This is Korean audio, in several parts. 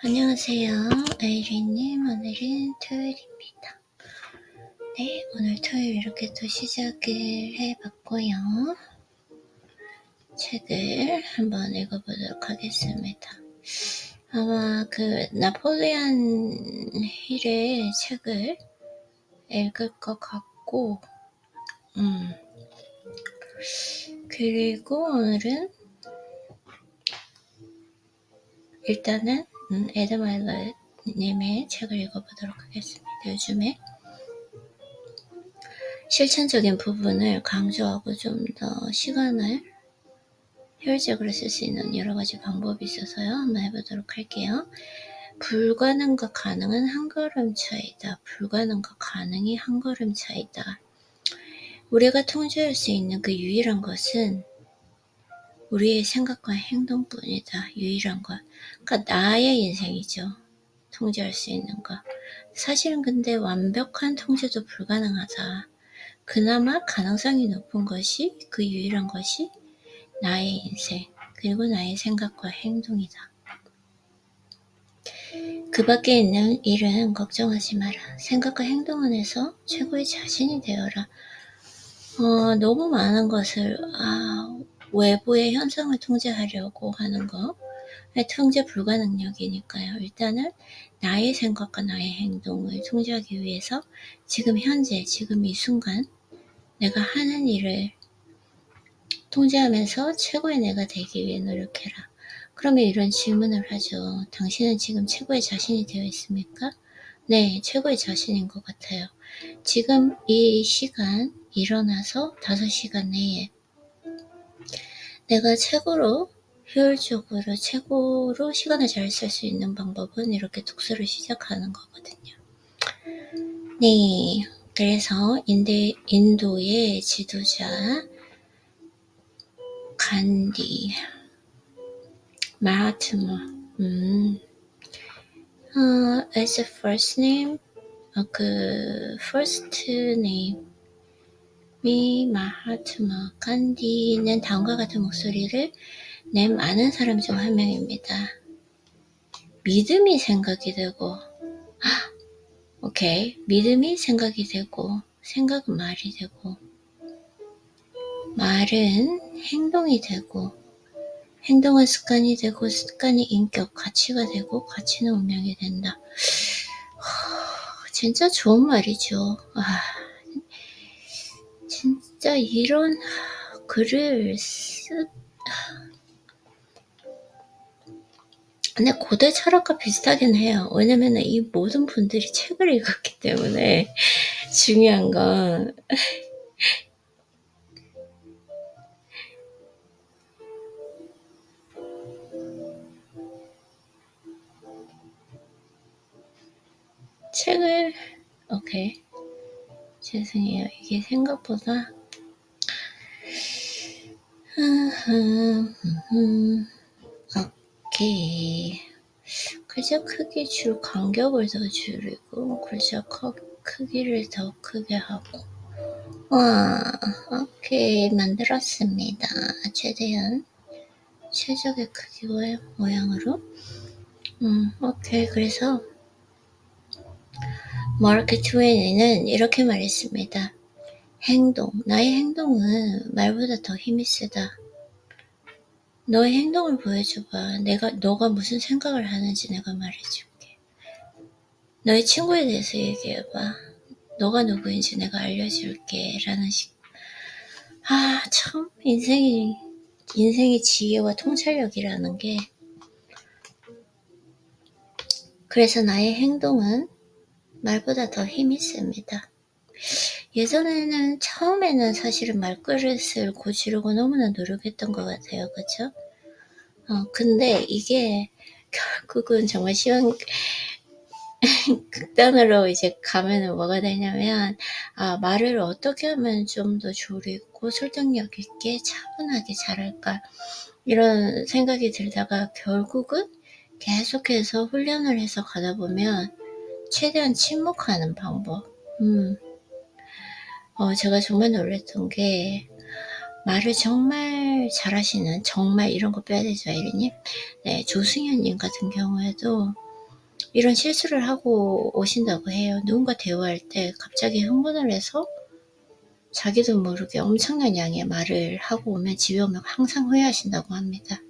안녕하세요. 아이린님, 오늘은 토요일입니다. 네, 오늘 토요일 이렇게 또 시작을 해봤고요. 책을 한번 읽어보도록 하겠습니다. 아마 나폴레옹 힐의 책을 읽을 것 같고, 그리고 오늘은 일단은 에드마일러님의 책을 읽어보도록 하겠습니다. 요즘에 실천적인 부분을 강조하고 좀 더 시간을 효율적으로 쓸 수 있는 여러 가지 방법이 있어서요. 한번 해보도록 할게요. 불가능과 가능은 한 걸음 차이다. 불가능과 가능이 한 걸음 차이다. 우리가 통제할 수 있는 그 유일한 것은 우리의 생각과 행동뿐이다. 유일한 것. 그러니까 나의 인생이죠. 통제할 수 있는 것. 사실은 근데 완벽한 통제도 불가능하다. 그나마 가능성이 높은 것이, 그 유일한 것이 나의 인생, 그리고 나의 생각과 행동이다. 그 밖에 있는 일은 걱정하지 마라. 생각과 행동 안에서 최고의 자신이 되어라. 너무 많은 것을 외부의 현상을 통제하려고 하는 거, 통제 불가능력이니까요. 일단은 나의 생각과 나의 행동을 통제하기 위해서 지금 현재, 지금 이 순간 내가 하는 일을 통제하면서 최고의 내가 되기 위해 노력해라. 그러면 이런 질문을 하죠. 당신은 지금 최고의 자신이 되어 있습니까? 네, 최고의 자신인 것 같아요. 지금 이 시간 일어나서 5시간 내에 내가 최고로 효율적으로 최고로 시간을 잘 쓸 수 있는 방법은 이렇게 독서를 시작하는 거거든요. 네, 그래서 인도의 지도자 간디 마하트마 as a first name first name이 마하트마 간디는 다음과 같은 목소리를 낸 많은 사람 중 한 명입니다. 믿음이 생각이 되고 믿음이 생각이 되고 생각은 말이 되고 말은 행동이 되고 행동은 습관이 되고 습관이 인격, 가치가 되고 가치는 운명이 된다. 진짜 좋은 말이죠. 진짜 이런 글을 근데 고대 철학과 비슷하긴 해요. 왜냐면 이 모든 분들이 책을 읽었기 때문에 중요한 건 책을 죄송해요. 이게 생각보다 글자 크기 줄 간격을 더 줄이고 글자 크기를 더 크게 하고 만들었습니다. 최대한 최적의 크기와 모양으로 그래서 마크 트웨인은 이렇게 말했습니다. 나의 행동은 말보다 더 힘이 세다. 너의 행동을 보여줘봐. 너가 무슨 생각을 하는지 내가 말해줄게. 너의 친구에 대해서 얘기해봐. 너가 누구인지 내가 알려줄게. 라는 참 인생의 지혜와 통찰력이라는 게 그래서 나의 행동은 말보다 더 힘이 셉니다. 예전에는 처음에는 사실은 말그릇을 고치려고 너무나 노력했던 것 같아요. 그쵸? 근데 이게 결국은 정말 극단으로 이제 가면은 뭐가 되냐면 말을 어떻게 하면 좀 더 조리고 설득력 있게 차분하게 잘할까 이런 생각이 들다가 결국은 계속해서 훈련을 해서 가다 보면 최대한 침묵하는 방법 제가 정말 놀랐던 게 말을 정말 잘하시는 정말 이런 거 빼야 되죠, 아이린님. 네, 조승현님 같은 경우에도 이런 실수를 하고 오신다고 해요. 누군가 대화할 때 갑자기 흥분을 해서 자기도 모르게 엄청난 양의 말을 하고 오면 집에 오면 항상 후회하신다고 합니다.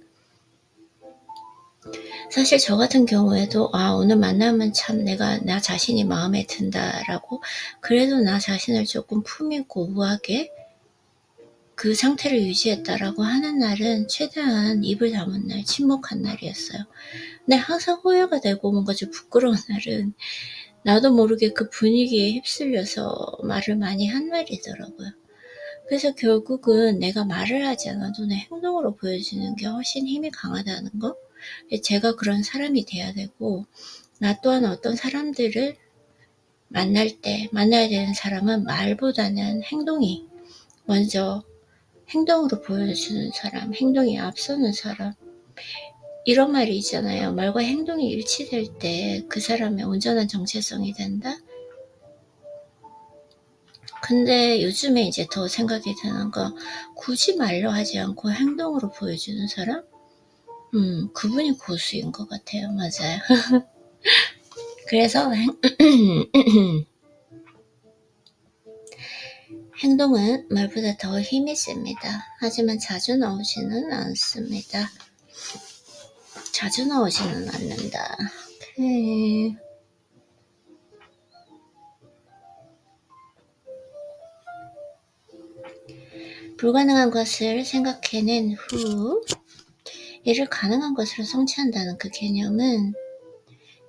사실 저 같은 경우에도 오늘 만나면 참 나 자신이 마음에 든다라고 그래도 나 자신을 조금 품위고 우아하게 그 상태를 유지했다라고 하는 날은 최대한 입을 다문 날, 침묵한 날이었어요. 근데 항상 후회가 되고 뭔가 좀 부끄러운 날은 나도 모르게 그 분위기에 휩쓸려서 말을 많이 한 날이더라고요. 그래서 결국은 내가 말을 하지 않아도 내 행동으로 보여주는 게 훨씬 힘이 강하다는 거? 제가 그런 사람이 돼야 되고, 나 또한 어떤 사람들을 만나야 되는 사람은 말보다는 행동이 먼저 행동으로 보여주는 사람, 행동이 앞서는 사람. 이런 말이 있잖아요. 말과 행동이 일치될 때 그 사람의 온전한 정체성이 된다? 근데 요즘에 이제 더 생각이 드는 거, 굳이 말로 하지 않고 행동으로 보여주는 사람? 그분이 고수인 것 같아요. 맞아요. 그래서 행동은 말보다 더 힘이 셉니다. 하지만 자주 나오지는 않습니다. 자주 나오지는 않는다. 오케이. 불가능한 것을 생각해낸 후 이를 가능한 것으로 성취한다는 그 개념은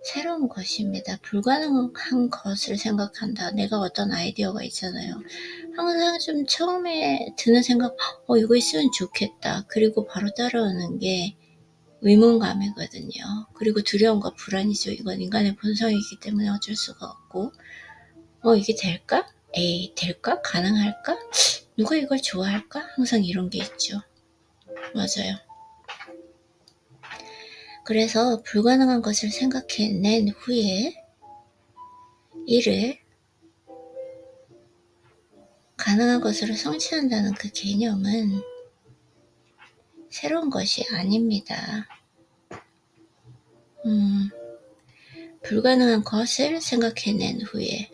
새로운 것입니다. 불가능한 것을 생각한다. 내가 어떤 아이디어가 있잖아요. 항상 좀 처음에 드는 생각, 이거 있으면 좋겠다. 그리고 바로 따라오는 게 의문감이거든요. 그리고 두려움과 불안이죠. 이건 인간의 본성이기 때문에 어쩔 수가 없고, 이게 될까? 에이, 될까? 가능할까? 누가 이걸 좋아할까? 항상 이런 게 있죠. 맞아요. 그래서 불가능한 것을 생각해낸 후에 이를 가능한 것으로 성취한다는 그 개념은 새로운 것이 아닙니다. 불가능한 것을 생각해낸 후에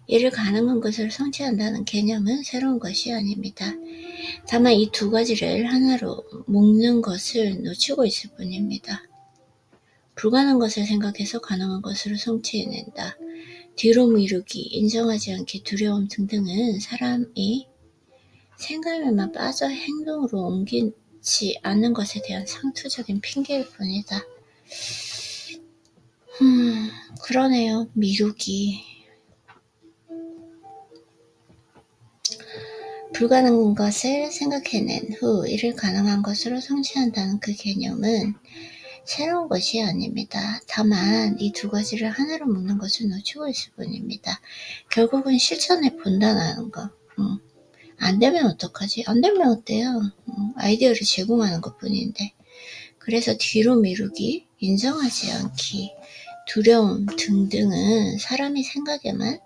이를 가능한 것으로 성취한다는 개념은 새로운 것이 아닙니다. 다만 이 두 가지를 하나로 묶는 것을 놓치고 있을 뿐입니다. 불가능한 것을 생각해서 가능한 것으로 성취해낸다. 뒤로 미루기, 인정하지 않기, 두려움 등등은 사람이 생각에만 빠져 행동으로 옮기지 않는 것에 대한 상투적인 핑계일 뿐이다. 그러네요. 미루기. 불가능한 것을 생각해낸 후 이를 가능한 것으로 성취한다는 그 개념은 새로운 것이 아닙니다. 다만 이 두 가지를 하나로 묶는 것을 놓치고 있을 뿐입니다. 결국은 실천에 본다는 거. 안 되면 어떡하지? 안 되면 어때요? 아이디어를 제공하는 것뿐인데. 그래서 뒤로 미루기, 인정하지 않기, 두려움 등등은 사람이 생각에만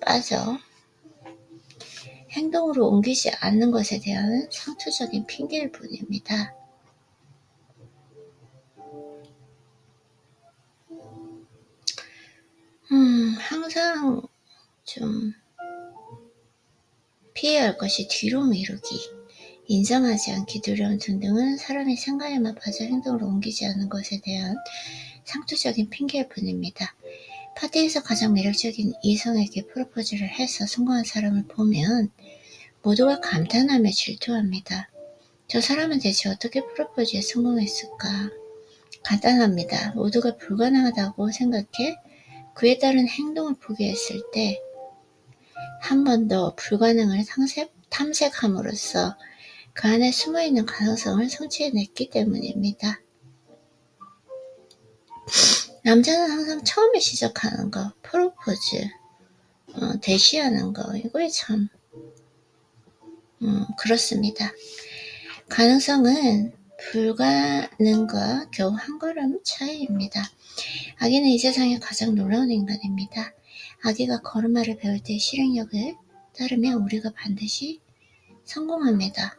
빠져 행동으로 옮기지 않는 것에 대한 상투적인 핑계일 뿐입니다. 항상 좀 피해야 할 것이 뒤로 미루기, 인정하지 않기, 두려움 등등은 사람이 생각에만 빠져 행동으로 옮기지 않는 것에 대한 상투적인 핑계일 뿐입니다. 파티에서 가장 매력적인 이성에게 프로포즈를 해서 성공한 사람을 보면 모두가 감탄하며 질투합니다. 저 사람은 대체 어떻게 프로포즈에 성공했을까? 간단합니다. 모두가 불가능하다고 생각해 그에 따른 행동을 포기했을 때 한 번 더 불가능을 탐색함으로써 그 안에 숨어있는 가능성을 성취해냈기 때문입니다. 남자는 항상 처음에 시작하는 거, 프로포즈, 대시하는 거, 이거에 참 그렇습니다. 가능성은 불가능과 겨우 한 걸음 차이입니다. 아기는 이 세상에 가장 놀라운 인간입니다. 아기가 걸음마를 배울 때 실행력을 따르면 우리가 반드시 성공합니다.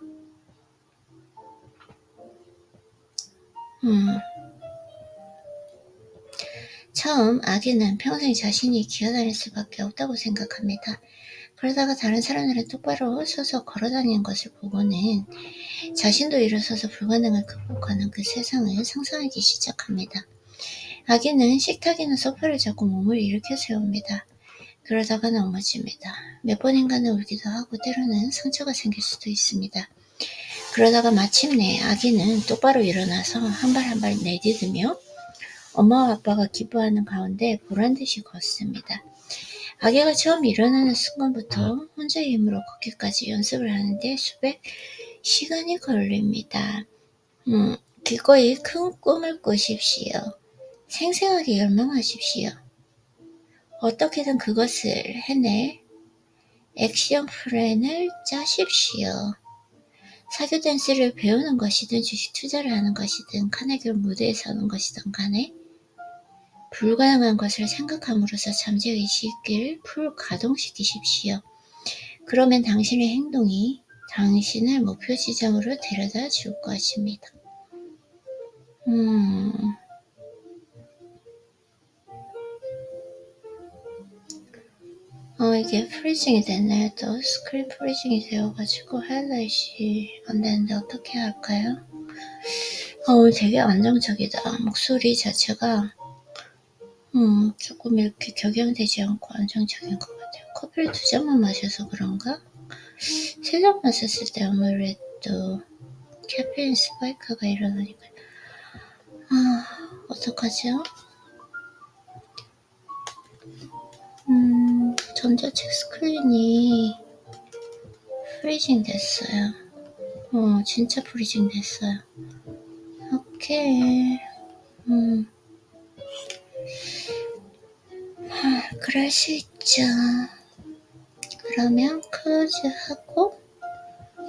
처음 아기는 평생 자신이 기어다닐 수밖에 없다고 생각합니다. 그러다가 다른 사람들은 똑바로 서서 걸어다니는 것을 보고는 자신도 일어서서 불가능을 극복하는 그 세상을 상상하기 시작합니다. 아기는 식탁이나 소파를 잡고 몸을 일으켜 세웁니다. 그러다가 넘어집니다. 몇 번인가는 울기도 하고 때로는 상처가 생길 수도 있습니다. 그러다가 마침내 아기는 똑바로 일어나서 한 발 한 발 내디디며 엄마와 아빠가 기뻐하는 가운데 보란듯이 걷습니다. 아기가 처음 일어나는 순간부터 혼자의 힘으로 걷기까지 연습을 하는데 수백 시간이 걸립니다. 기꺼이 큰 꿈을 꾸십시오. 생생하게 열망하십시오. 어떻게든 그것을 해낼 액션 플랜을 짜십시오. 사교 댄스를 배우는 것이든 주식 투자를 하는 것이든 카네기 무대에 서는 것이든 간에 불가능한 것을 생각함으로써 잠재의식을 풀가동시키십시오. 그러면 당신의 행동이 당신을 목표 지점으로 데려다 줄 것입니다. 이게 프리징이 됐네요. 또 스크린 프리징이 되어가지고 하이라이트이 안 되는데 어떻게 할까요? 되게 안정적이다. 목소리 자체가 조금 이렇게 격양되지 않고 안정적인 것 같아요. 커피를 2잔만 마셔서 그런가? 3잔 마셨을 때 아무래도 카페인 스파이크가 일어나니까 어떡하죠? 전자책 스크린이 프리징 됐어요. 진짜 프리징 됐어요. 오케이. 그럴 수 있죠. 그러면 클로즈하고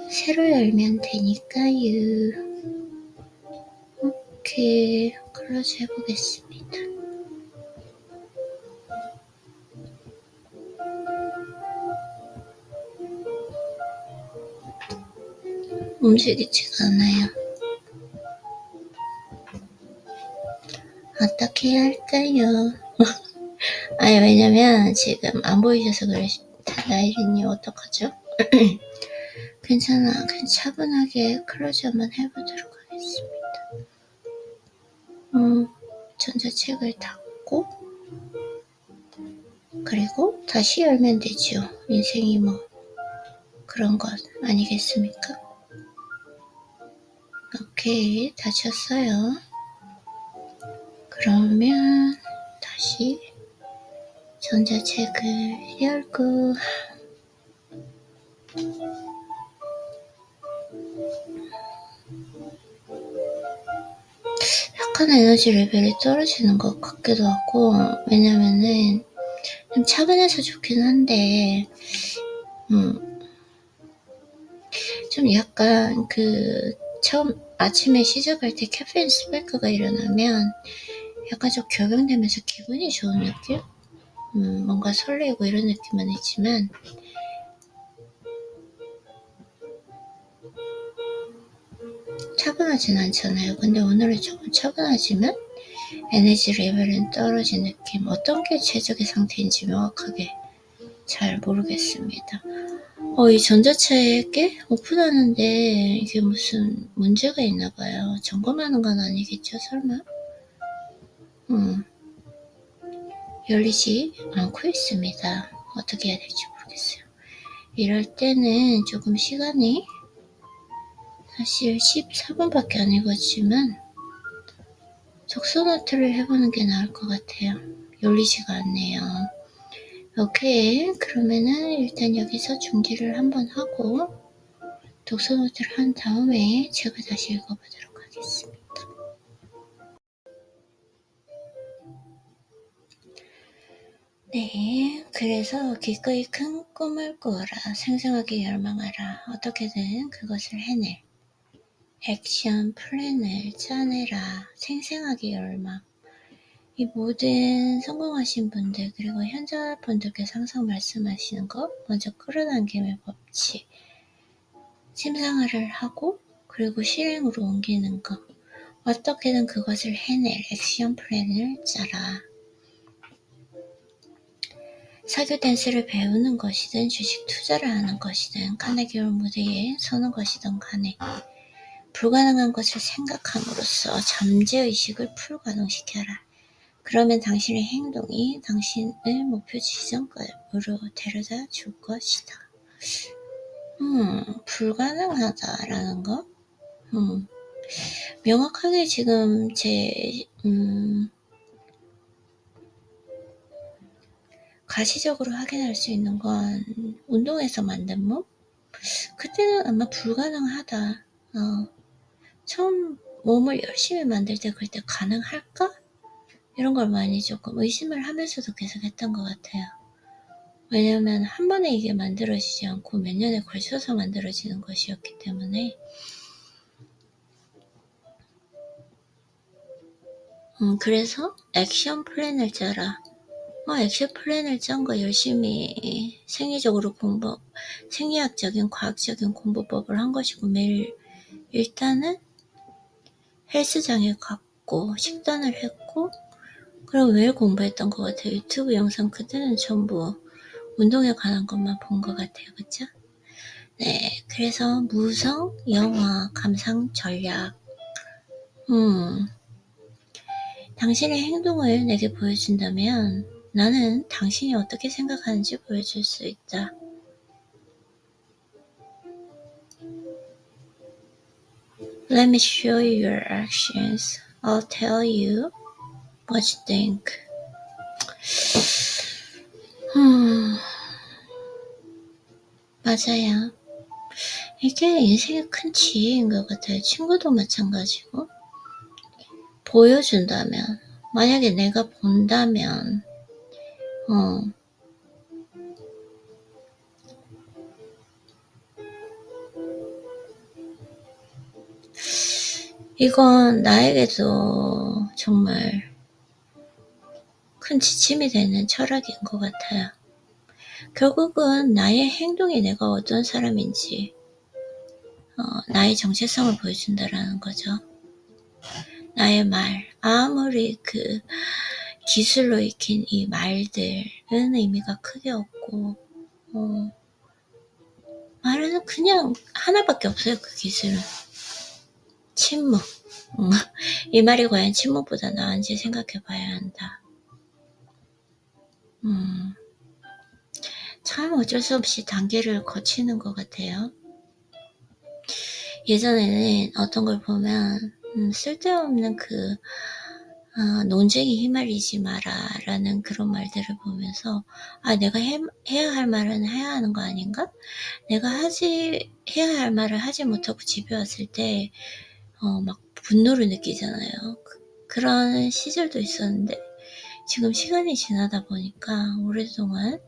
새로 열면 되니까요. 오케이. 클로즈 해보겠습니다. 움직이지가 않아요. 어떻게 할까요? 왜냐면 지금 안 보이셔서 나이린님 어떡하죠? 괜찮아. 그냥 차분하게 클로즈 한번 해보도록 하겠습니다. 전자책을 닫고 그리고 다시 열면 되죠. 인생이 뭐 그런 것 아니겠습니까? 오케이, 닫혔어요. 그러면 다시 전자책을 열고 약간 에너지 레벨이 떨어지는 것 같기도 하고, 왜냐면은 좀 차분해서 좋긴 한데 좀 약간 처음 아침에 시작할 때 카페인 스파이크가 일어나면 약간 좀 격양되면서 기분이 좋은 느낌? 뭔가 설레고 이런 느낌은 있지만 차분하진 않잖아요. 근데 오늘은 조금 차분하지만 에너지 레벨은 떨어진 느낌. 어떤 게 최적의 상태인지 명확하게 잘 모르겠습니다. 이 전자책에 오픈하는데 이게 무슨 문제가 있나봐요. 점검하는 건 아니겠죠, 설마? 열리지 않고 있습니다. 어떻게 해야 될지 모르겠어요. 이럴 때는 조금 시간이 사실 14분밖에 안 익었지만 독서노트를 해보는 게 나을 것 같아요. 열리지가 않네요. 오케이. 그러면은 일단 여기서 중지를 한번 하고 독서노트를 한 다음에 책을 다시 읽어보도록 하겠습니다. 네, 그래서 기꺼이 큰 꿈을 꾸어라. 생생하게 열망하라. 어떻게든 그것을 해낼 액션 플랜을 짜내라. 생생하게 열망. 이 모든 성공하신 분들 그리고 현자분들께서 항상 말씀하시는 것, 먼저 끌어당김의 법칙, 심상화를 하고 그리고 실행으로 옮기는 것, 어떻게든 그것을 해낼 액션 플랜을 짜라. 사교 댄스를 배우는 것이든 주식 투자를 하는 것이든 카네기홀 무대에 서는 것이든 간에 불가능한 것을 생각함으로써 잠재의식을 풀가동시켜라. 그러면 당신의 행동이 당신을 목표 지점으로 데려다 줄 것이다. 불가능하다라는 거? 명확하게 지금 가시적으로 확인할 수 있는 건 운동에서 만든 몸? 그때는 아마 불가능하다. 처음 몸을 열심히 만들 때 그때 가능할까? 이런 걸 많이 조금 의심을 하면서도 계속 했던 것 같아요. 왜냐면 한 번에 이게 만들어지지 않고 몇 년에 걸쳐서 만들어지는 것이었기 때문에 그래서 액션 플랜을 짜라. 액션 플랜을 짠 거 열심히 생리적으로 생리학적인 과학적인 공부법을 한 것이고 매일 일단은 헬스장에 갔고 식단을 했고 그리고 매일 공부했던 것 같아요. 유튜브 영상 그때는 전부 운동에 관한 것만 본 것 같아요. 그쵸? 네, 그래서 무성, 영화, 감상, 전략 당신의 행동을 내게 보여준다면 나는 당신이 어떻게 생각하는지 보여줄 수 있다. Let me show you your actions. I'll tell you what you think. 맞아요. 이게 인생의 큰 지혜인 것 같아요. 친구도 마찬가지고. 보여준다면, 만약에 내가 본다면, 이건 나에게도 정말 큰 지침이 되는 철학인 것 같아요. 결국은 나의 행동이 내가 어떤 사람인지, 나의 정체성을 보여준다라는 거죠. 나의 말, 아무리 그 기술로 익힌 이 말들은 의미가 크게 없고 말은 그냥 하나밖에 없어요. 그 기술은 침묵. 이 말이 과연 침묵보다 나은지 생각해 봐야 한다. 참 어쩔 수 없이 단계를 거치는 것 같아요. 예전에는 어떤 걸 보면 쓸데없는 논쟁이 휘말리지 마라 라는 그런 말들을 보면서 내가 해야 할 말은 해야 하는 거 아닌가? 내가 해야 할 말을 하지 못하고 집에 왔을 때 막 분노를 느끼잖아요. 그런 시절도 있었는데 지금 시간이 지나다 보니까 오랫동안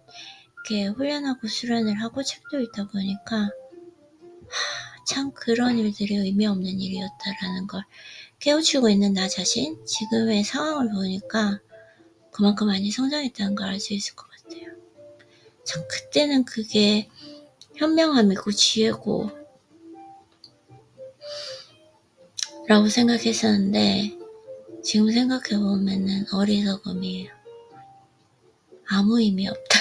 이렇게 훈련하고 수련을 하고 책도 읽다 보니까 참 그런 일들이 의미 없는 일이었다라는 걸 깨우치고 있는 나 자신, 지금의 상황을 보니까 그만큼 많이 성장했다는 걸 알 수 있을 것 같아요. 참 그때는 그게 현명함이고 지혜고 라고 생각했었는데 지금 생각해보면은 어리석음이에요. 아무 의미 없다.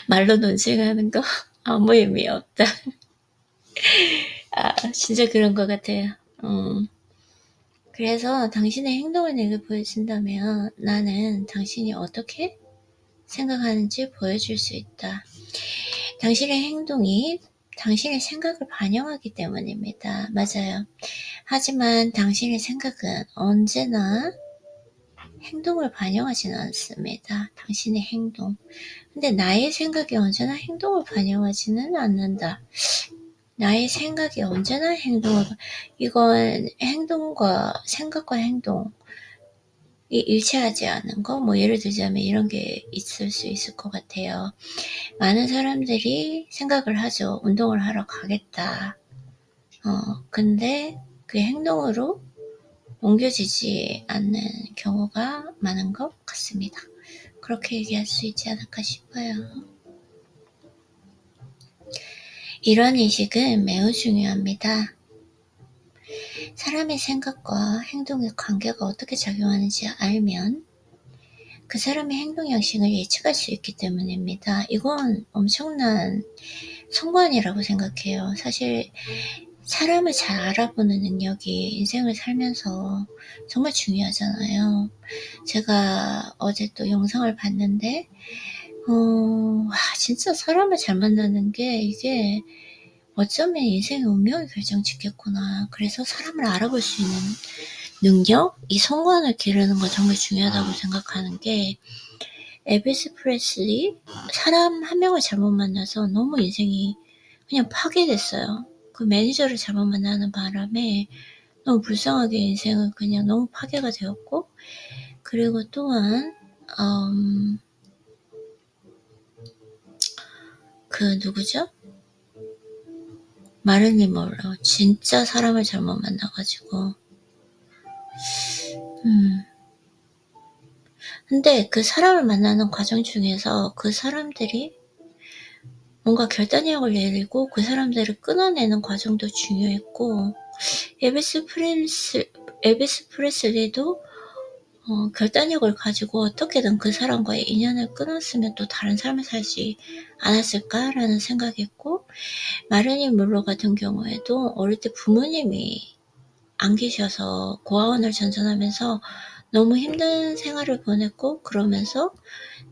말로 논쟁하는 거 아무 의미 없다. 진짜 그런 것 같아요. 그래서 당신의 행동을 내게 보여준다면 나는 당신이 어떻게 생각하는지 보여줄 수 있다. 당신의 행동이 당신의 생각을 반영하기 때문입니다. 맞아요. 하지만 당신의 생각은 언제나 행동을 반영하지는 않습니다. 당신의 행동. 근데 나의 생각이 언제나 행동을 반영하지는 않는다. 나의 생각이 언제나 이건 생각과 행동이 일치하지 않은 거, 예를 들자면 이런 게 있을 수 있을 것 같아요. 많은 사람들이 생각을 하죠. 운동을 하러 가겠다. 근데 그게 행동으로 옮겨지지 않는 경우가 많은 것 같습니다. 그렇게 얘기할 수 있지 않을까 싶어요. 이런 인식은 매우 중요합니다. 사람의 생각과 행동의 관계가 어떻게 작용하는지 알면 그 사람의 행동 양식을 예측할 수 있기 때문입니다. 이건 엄청난 성관이라고 생각해요. 사실 사람을 잘 알아보는 능력이 인생을 살면서 정말 중요하잖아요. 제가 어제 또 영상을 봤는데 와 진짜 사람을 잘 만나는 게 이게 어쩌면 인생의 운명을 결정짓겠구나. 그래서 사람을 알아볼 수 있는 능력? 이 성관을 기르는 거 정말 중요하다고 생각하는 게 엘비스 프레슬리 사람 한 명을 잘못 만나서 너무 인생이 그냥 파괴됐어요. 그 매니저를 잘못 만나는 바람에 너무 불쌍하게 인생은 그냥 너무 파괴가 되었고 그리고 또한 그 누구죠? 마릴린 먼로 진짜 사람을 잘못 만나가지고 근데 그 사람을 만나는 과정 중에서 그 사람들이 뭔가 결단력을 내리고 그 사람들을 끊어내는 과정도 중요했고 엘비스 프레슬리도 결단력을 가지고 어떻게든 그 사람과의 인연을 끊었으면 또 다른 삶을 살지 않았을까라는 생각했고 마릴린 먼로 같은 경우에도 어릴 때 부모님이 안 계셔서 고아원을 전전하면서 너무 힘든 생활을 보냈고 그러면서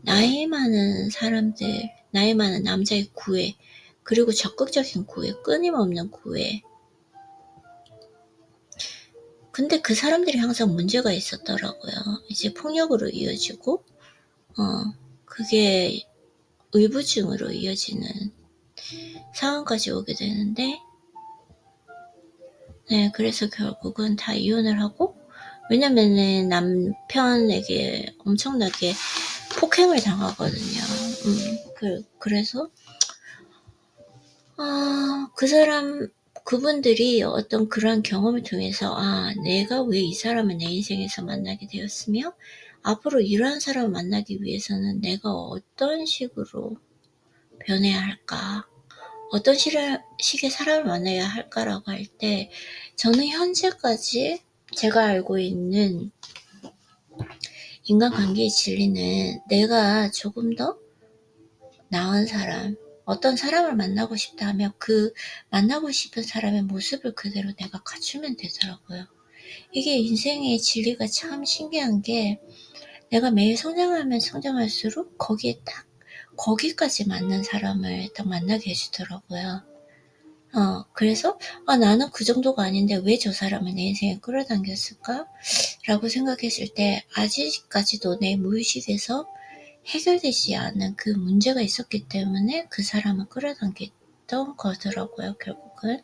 나이 많은 사람들, 나이 많은 남자의 구애, 그리고 적극적인 구애, 끊임없는 구애. 근데 그 사람들이 항상 문제가 있었더라고요. 이제 폭력으로 이어지고 그게 의부증으로 이어지는 상황까지 오게 되는데 네, 그래서 결국은 다 이혼을 하고 왜냐면은 남편에게 엄청나게 폭행을 당하거든요. 그래서 그분들이 어떤 그러한 경험을 통해서 내가 왜 이 사람을 내 인생에서 만나게 되었으며 앞으로 이러한 사람을 만나기 위해서는 내가 어떤 식으로 변해야 할까, 어떤 식의 사람을 만나야 할까라고 할 때 저는 현재까지 제가 알고 있는 인간관계의 진리는 내가 조금 더 나은 사람, 어떤 사람을 만나고 싶다 하면 그 만나고 싶은 사람의 모습을 그대로 내가 갖추면 되더라고요. 이게 인생의 진리가 참 신기한 게 내가 매일 성장하면 성장할수록 거기에 딱 거기까지 맞는 사람을 딱 만나게 해주더라고요. 그래서 나는 그 정도가 아닌데 왜 저 사람을 내 인생에 끌어당겼을까? 라고 생각했을 때 아직까지도 내 무의식에서 해결되지 않은 그 문제가 있었기 때문에 그 사람을 끌어당겼던 거더라고요, 결국은.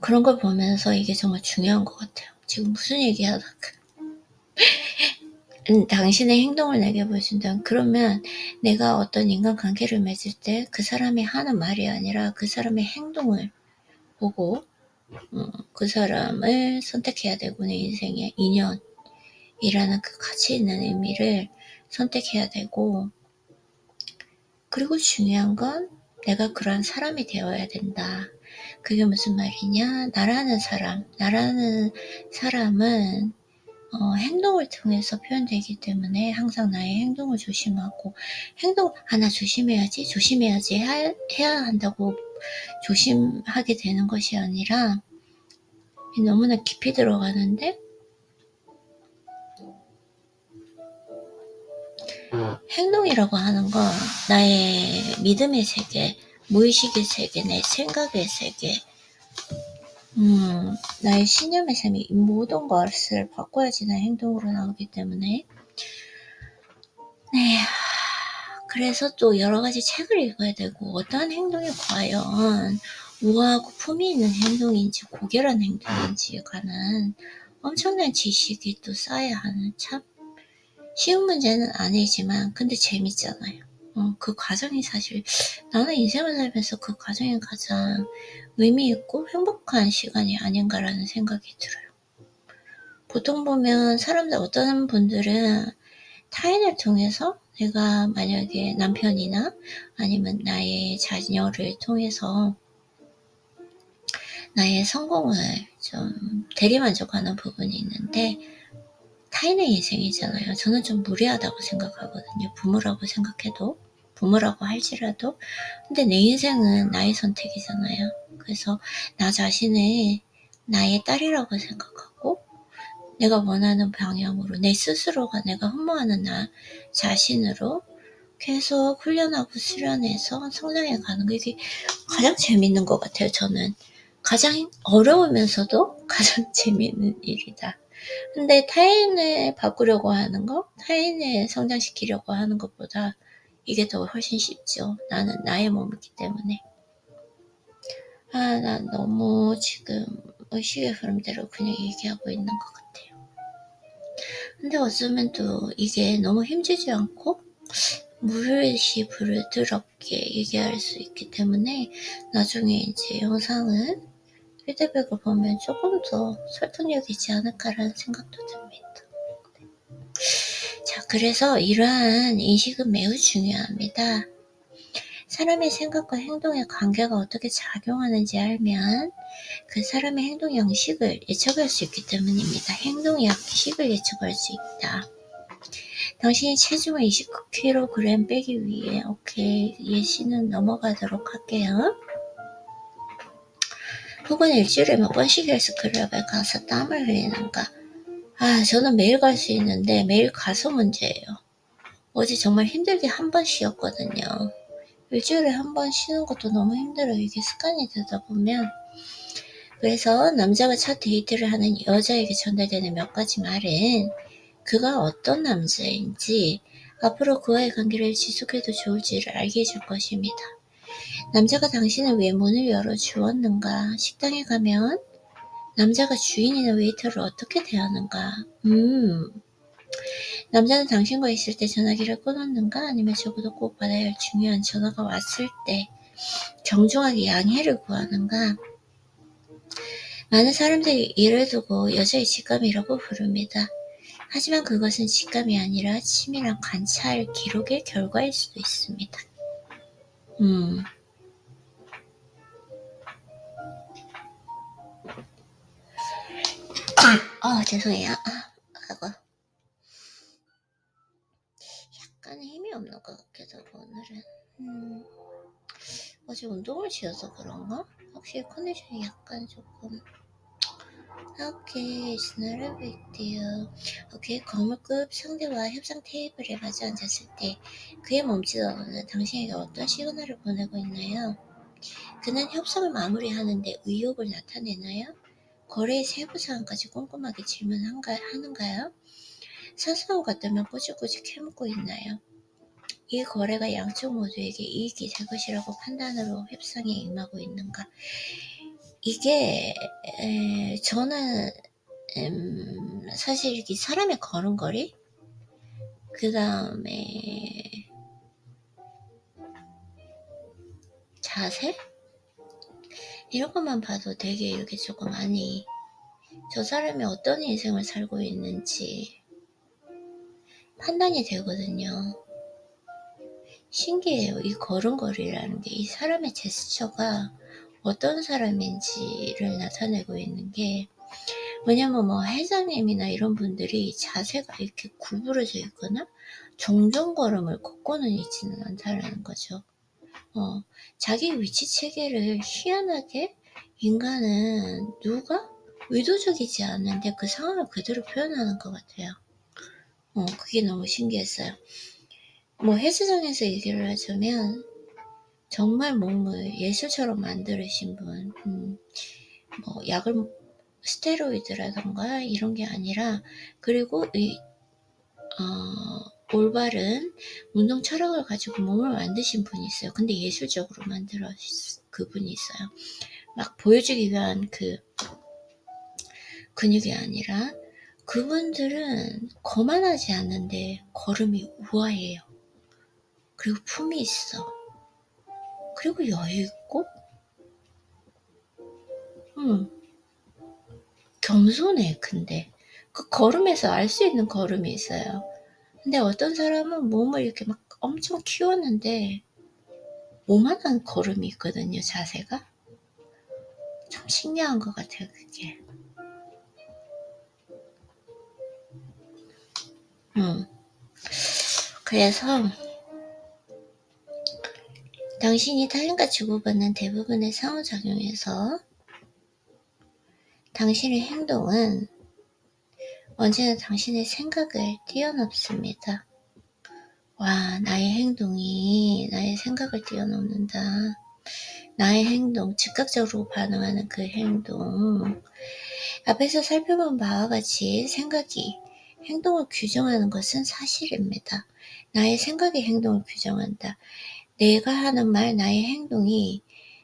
그런 걸 보면서 이게 정말 중요한 것 같아요. 지금 무슨 얘기하다가 당신의 행동을 내게 보여준다. 그러면 내가 어떤 인간관계를 맺을 때 그 사람이 하는 말이 아니라 그 사람의 행동을 보고 그 사람을 선택해야 되고 내 인생의 인연이라는 그 가치 있는 의미를 선택해야 되고 그리고 중요한 건 내가 그러한 사람이 되어야 된다. 그게 무슨 말이냐? 나라는 사람은 행동을 통해서 표현되기 때문에 항상 나의 행동을 조심하고 하나 조심해야지 해야 한다고 조심하게 되는 것이 아니라 너무나 깊이 들어가는데 행동이라고 하는 건 나의 믿음의 세계, 무의식의 세계, 내 생각의 세계, 나의 신념의 삶이 이 모든 것을 바꿔야지 내 행동으로 나오기 때문에 네, 그래서 또 여러 가지 책을 읽어야 되고 어떠한 행동이 과연 우아하고 품위 있는 행동인지 고결한 행동인지에 관한 엄청난 지식이 또 쌓여야 하는 참 쉬운 문제는 아니지만 근데 재밌잖아요. 그 과정이 사실 나는 인생을 살면서 그 과정이 가장 의미 있고 행복한 시간이 아닌가라는 생각이 들어요. 보통 보면 어떤 분들은 타인을 통해서 내가 만약에 남편이나 아니면 나의 자녀를 통해서 나의 성공을 좀 대리만족하는 부분이 있는데 타인의 인생이잖아요. 저는 좀 무리하다고 생각하거든요. 부모라고 할지라도. 근데 내 인생은 나의 선택이잖아요. 그래서 나 자신을 나의 딸이라고 생각하고 내가 원하는 방향으로 내 스스로가 내가 흠모하는 나 자신으로 계속 훈련하고 수련해서 성장해 가는 게 이게 가장 재밌는 것 같아요. 저는 가장 어려우면서도 가장 재밌는 일이다. 근데 타인을 바꾸려고 하는 거, 타인을 성장시키려고 하는 것보다 이게 더 훨씬 쉽죠. 나는 나의 몸이기 때문에. 난 너무 지금 의식의 흐름대로 그냥 얘기하고 있는 것 같아요. 근데 어쩌면 또 이게 너무 힘주지 않고 물시 부드럽게 얘기할 수 있기 때문에 나중에 이제 영상을 피드백을 보면 조금 더 설득력이 있지 않을까라는 생각도 듭니다. 자, 그래서 이러한 인식은 매우 중요합니다. 사람의 생각과 행동의 관계가 어떻게 작용하는지 알면 그 사람의 행동 양식을 예측할 수 있기 때문입니다. 행동 양식을 예측할 수 있다. 당신이 체중을 29kg 빼기 위해 오케이 예시는 넘어가도록 할게요. 혹은 일주일에 몇 번씩 헬스클럽에 가서 땀을 흘리는가? 저는 매일 갈 수 있는데 매일 가서 문제예요. 어제 정말 힘들게 한 번 쉬었거든요. 일주일에 한 번 쉬는 것도 너무 힘들어요. 이게 습관이 되다 보면. 그래서 남자가 첫 데이트를 하는 여자에게 전달되는 몇 가지 말은 그가 어떤 남자인지 앞으로 그와의 관계를 지속해도 좋을지를 알게 해줄 것입니다. 남자가 당신을 왜 문을 열어주었는가? 식당에 가면 남자가 주인이나 웨이터를 어떻게 대하는가? 남자는 당신과 있을 때 전화기를 끊었는가? 아니면 적어도 꼭 받아야 할 중요한 전화가 왔을 때 정중하게 양해를 구하는가? 많은 사람들이 이를 두고 여자의 직감이라고 부릅니다. 하지만 그것은 직감이 아니라 치밀한 관찰 기록의 결과일 수도 있습니다. 죄송해요. 아이고. 약간 힘이 없는 것 같기도 하고 오늘은. 어제 운동을 쉬어서 그런가? 확실히 컨디션이 약간 조금. 오케이, it's not a big deal. 오케이, 거물급 상대와 협상 테이블에 마주 앉았을 때 그의 몸짓어는 당신에게 어떤 시그널을 보내고 있나요? 그는 협상을 마무리하는데 의욕을 나타내나요? 거래의 세부 사항까지 꼼꼼하게 질문하는가요? 사소한 것들만 꼬집꼬집 캐묻고 있나요? 이 거래가 양쪽 모두에게 이익이 될 것이라고 판단으로 협상에 임하고 있는가? 이게 저는 사실 이 사람의 걸음걸이 그 다음에 자세 이런 것만 봐도 되게 이렇게 조금 많이 저 사람이 어떤 인생을 살고 있는지 판단이 되거든요. 신기해요. 이 걸음걸이라는 게 이 사람의 제스처가 어떤 사람인지를 나타내고 있는 게 왜냐면 회장님이나 이런 분들이 자세가 이렇게 구부러져 있거나 정정걸음을 걷고는 있지는 않다라는 거죠. 자기 위치 체계를 희한하게 인간은 누가 의도적이지 않는데 그 상황을 그대로 표현하는 것 같아요. 그게 너무 신기했어요. 헬스장에서 얘기를 하자면 정말 몸을 예술처럼 만드신 분, 약을 스테로이드라던가 이런 게 아니라 그리고 올바른 운동 철학을 가지고 몸을 만드신 분이 있어요. 근데 예술적으로 만들어 그분이 있어요. 막 보여주기 위한 그 근육이 아니라 그분들은 거만하지 않는데 걸음이 우아해요. 그리고 품이 있어. 그리고 여유 있고 겸손해. 근데 그 걸음에서 알 수 있는 걸음이 있어요. 근데 어떤 사람은 몸을 이렇게 막 엄청 키웠는데 오만한 걸음이 있거든요. 자세가 참 신기한 것 같아요, 그게. 그래서 당신이 타인과 주고받는 대부분의 상호작용에서 당신의 행동은 언제나 당신의 생각을 뛰어넘습니다. 와, 나의 행동이 나의 생각을 뛰어넘는다. 나의 행동, 즉각적으로 반응하는 그 행동. 앞에서 살펴본 바와 같이 생각이 행동을 규정하는 것은 사실입니다. 나의 생각이 행동을 규정한다. 내가 하는 말, 나의 행동이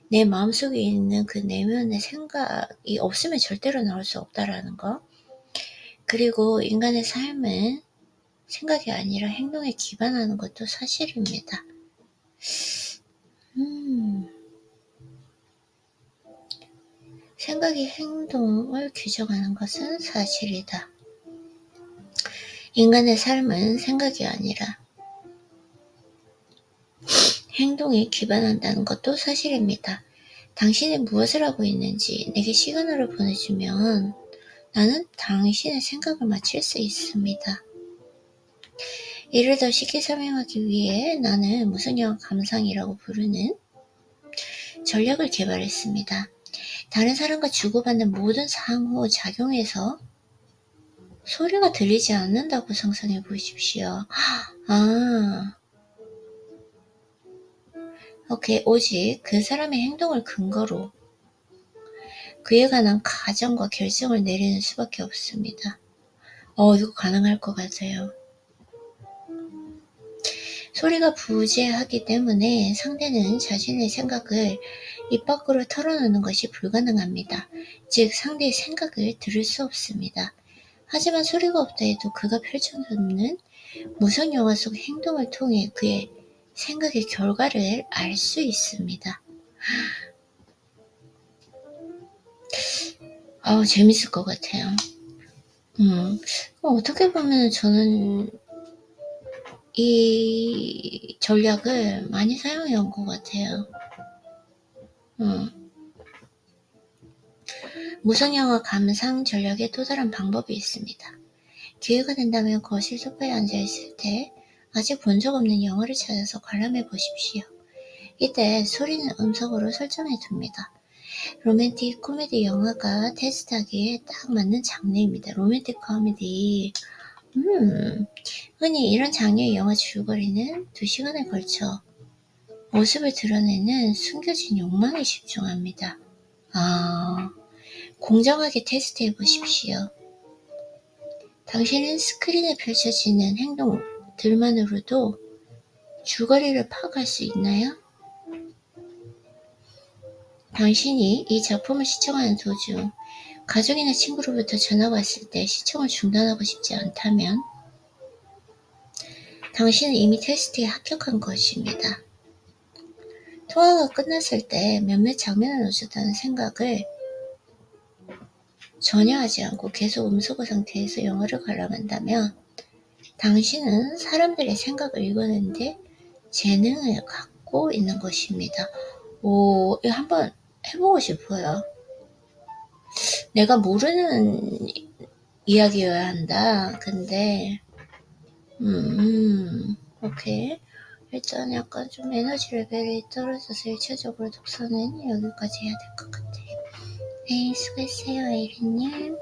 내 마음속에 있는 그 내면의 생각이 없으면 절대로 나올 수 없다라는 거. 그리고 인간의 삶은 생각이 아니라 행동에 기반하는 것도 사실입니다. 생각이 행동을 규정하는 것은 사실이다. 인간의 삶은 생각이 아니라 행동에 기반한다는 것도 사실입니다. 당신이 무엇을 하고 있는지 내게 시그널을 보내주면 나는 당신의 생각을 맞출 수 있습니다. 이를 더 쉽게 설명하기 위해 나는 무성형 감상이라고 부르는 전략을 개발했습니다. 다른 사람과 주고받는 모든 상호작용에서 소리가 들리지 않는다고 상상해 보십시오. 오직 그 사람의 행동을 근거로 그에 관한 가정과 결정을 내리는 수밖에 없습니다. 이거 가능할 것 같아요. 소리가 부재하기 때문에 상대는 자신의 생각을 입 밖으로 털어놓는 것이 불가능합니다. 즉 상대의 생각을 들을 수 없습니다. 하지만 소리가 없다 해도 그가 펼쳐놓는 무성 영화 속 행동을 통해 그의 생각의 결과를 알 수 있습니다. 재밌을 것 같아요. 어떻게 보면 저는 이 전략을 많이 사용해 온 것 같아요. 무성영화 감상 전략의 또 다른 방법이 있습니다. 기회가 된다면 거실 소파에 앉아있을 때 아직 본 적 없는 영화를 찾아서 관람해 보십시오. 이때 소리는 음성으로 설정해 둡니다. 로맨틱 코미디 영화가 테스트하기에 딱 맞는 장르입니다. 로맨틱 코미디. 흔히 이런 장르의 영화 줄거리는 2시간에 걸쳐 모습을 드러내는 숨겨진 욕망에 집중합니다. 공정하게 테스트해 보십시오. 당신은 스크린에 펼쳐지는 행동들만으로도 줄거리를 파악할 수 있나요? 당신이 이 작품을 시청하는 도중 가족이나 친구로부터 전화가 왔을 때 시청을 중단하고 싶지 않다면 당신은 이미 테스트에 합격한 것입니다. 통화가 끝났을 때 몇몇 장면을 놓쳤다는 생각을 전혀 하지 않고 계속 음소거 상태에서 영화를 관람한다면 당신은 사람들의 생각을 읽어내는데 재능을 갖고 있는 것입니다. 이거 한번 해보고 싶어요. 내가 모르는 이야기여야 한다. 근데 오케이. 일단 약간 좀 에너지 레벨이 떨어져서 1차적으로 독서는 여기까지 해야 될 것 같아요. 네, 수고했어요, 에리님.